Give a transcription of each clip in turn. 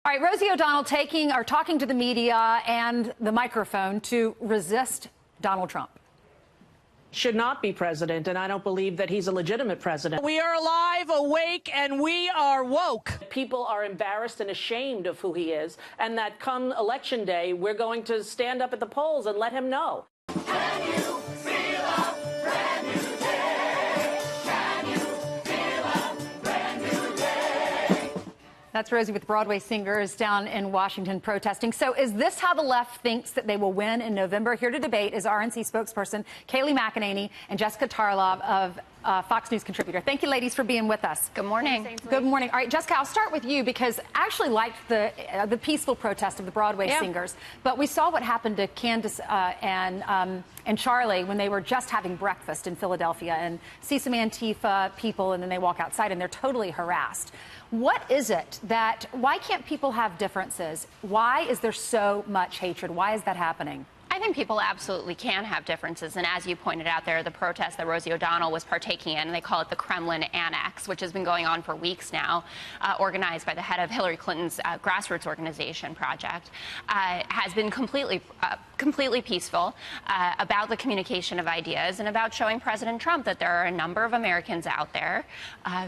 All right, Rosie O'Donnell talking to the media and the microphone to resist Donald Trump. Should not be president, and I don't believe that he's a legitimate president. We are alive, awake, and we are woke. People are embarrassed and ashamed of who he is, and that come Election Day, we're going to stand up at the polls and let him know. Can you feel a brand new day? Can you feel a brand new day? That's Rosie with Broadway Singers down in Washington protesting. So is this how the left thinks that they will win in November? Here to debate is RNC spokesperson Kayleigh McEnany and Jessica Tarlov of Fox News contributor. Thank you, ladies, for being with us. Good morning. Good morning. All right, Jessica, I'll start with you because I actually liked the peaceful protest of the Broadway Singers, but we saw what happened to Candace and Charlie when they were just having breakfast in Philadelphia and see some Antifa people and then they walk outside and they're totally harassed. What is it why can't people have differences? Why is there so much hatred? Why is that happening? I think people absolutely can have differences. And as you pointed out there, the protest that Rosie O'Donnell was partaking in, they call it the Kremlin Annex, which has been going on for weeks now, organized by the head of Hillary Clinton's grassroots organization project, has been completely peaceful about the communication of ideas and about showing President Trump that there are a number of Americans out there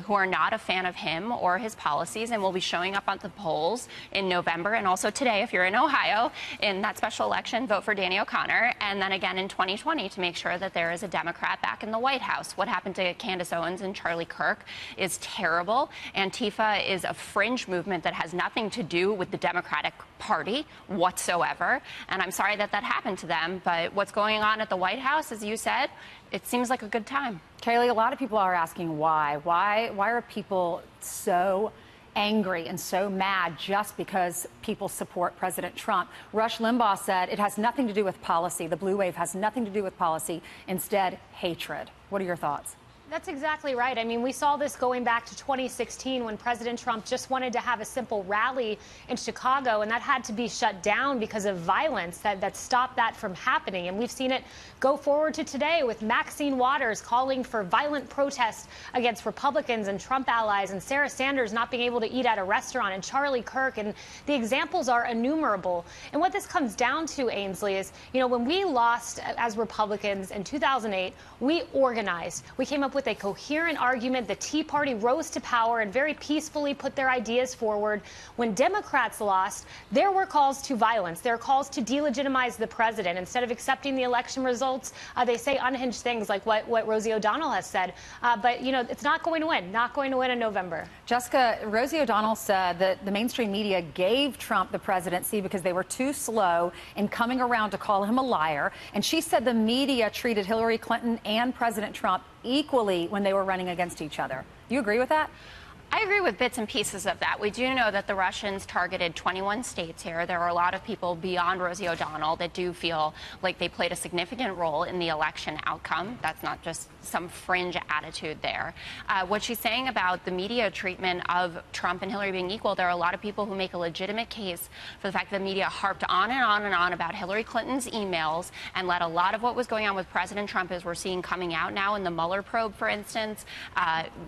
who are not a fan of him or his policies and will be showing up at the polls in November and also today, if you're in Ohio, in that special election, vote for Danny O'Connor, and then again in 2020 to make sure that there is a Democrat back in the White House. What happened to Candace Owens and Charlie Kirk is terrible. Antifa is a fringe movement that has nothing to do with the Democratic Party whatsoever, and I'm sorry that happened to them, but what's going on at the White House, as you said, it seems like a good time. Kayleigh, a lot of people are asking why. Why are people so angry and so mad just because people support President Trump? Rush Limbaugh said it has nothing to do with policy. The blue wave has nothing to do with policy, instead hatred. What are your thoughts? That's exactly right. I mean, we saw this going back to 2016 when President Trump just wanted to have a simple rally in Chicago, and that had to be shut down because of violence that stopped that from happening. And we've seen it go forward to today with Maxine Waters calling for violent protests against Republicans and Trump allies, and Sarah Sanders not being able to eat at a restaurant, and Charlie Kirk. And the examples are innumerable. And what this comes down to, Ainsley, is, you know, when we lost as Republicans in 2008, we organized. We came up with a coherent argument. The Tea Party rose to power and very peacefully put their ideas forward. When Democrats lost, there were calls to violence. There were calls to delegitimize the president. Instead of accepting the election results, they say unhinged things like what Rosie O'Donnell has said. But, you know, it's not going to win. Not going to win in November. Jessica, Rosie O'Donnell said that the mainstream media gave Trump the presidency because they were too slow in coming around to call him a liar. And she said the media treated Hillary Clinton and President Trump equally when they were running against each other. You agree with that? I agree with bits and pieces of that. We do know that the Russians targeted 21 states here. There are a lot of people beyond Rosie O'Donnell that do feel like they played a significant role in the election outcome. That's not just some fringe attitude there. What she's saying about the media treatment of Trump and Hillary being equal, there are a lot of people who make a legitimate case for the fact that the media harped on and on and on about Hillary Clinton's emails and let a lot of what was going on with President Trump, as we're seeing coming out now in the Mueller probe, for instance.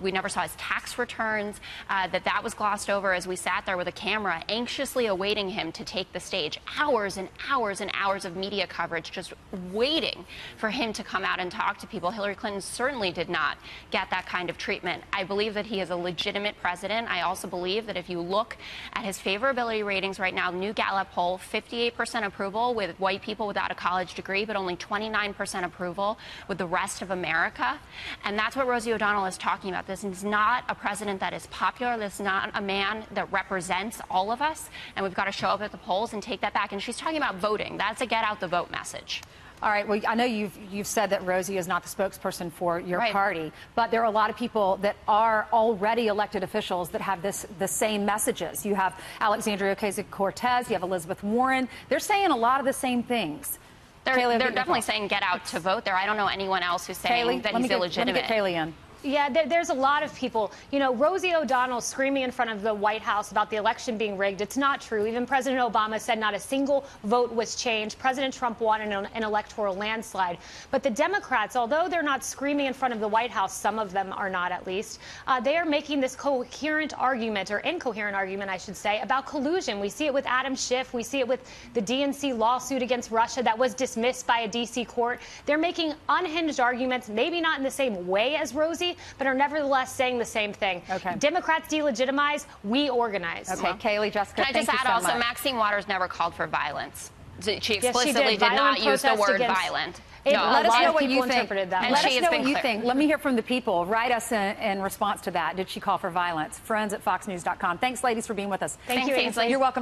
We never saw his tax returns. That was glossed over as we sat there with a camera anxiously awaiting him to take the stage. Hours and hours and hours of media coverage just waiting for him to come out and talk to people. Hillary Clinton certainly did not get that kind of treatment. I believe that he is a legitimate president. I also believe that if you look at his favorability ratings right now, the new Gallup poll, 58% approval with white people without a college degree, but only 29% approval with the rest of America. And that's what Rosie O'Donnell is talking about. This is not a president that is popular. This is not a man that represents all of us, and we've got to show up at the polls and take that back. And she's talking about voting. That's a get out the vote message. All right. Well, I know you've said that Rosie is not the spokesperson for your party, but there are a lot of people that are already elected officials that have the same messages. You have Alexandria Ocasio-Cortez, you have Elizabeth Warren. They're saying a lot of the same things. They're definitely saying get out to vote there. I don't know anyone else who's saying that he's illegitimate. Let me get Kayleigh in. Yeah, there's a lot of people. You know, Rosie O'Donnell screaming in front of the White House about the election being rigged. It's not true. Even President Obama said not a single vote was changed. President Trump won in an electoral landslide. But the Democrats, although they're not screaming in front of the White House, some of them are not at least, they are making this coherent argument, or incoherent argument, I should say, about collusion. We see it with Adam Schiff. We see it with the DNC lawsuit against Russia that was dismissed by a D.C. court. They're making unhinged arguments, maybe not in the same way as Rosie, but are nevertheless saying the same thing. Okay. Democrats delegitimize, we organize. Okay, Kayleigh, Jessica, Can I just thank add you so also, much. Maxine Waters never called for violence. She Yes, explicitly did not use the word violent. No, Let us know what people you think. interpreted that. And Let she us has know been what you clear. think. Let me hear from the people. Write us in response to that. Did she call for violence? Friends at foxnews.com. Thanks, ladies, for being with us. Thank you, Ainsley. You're welcome.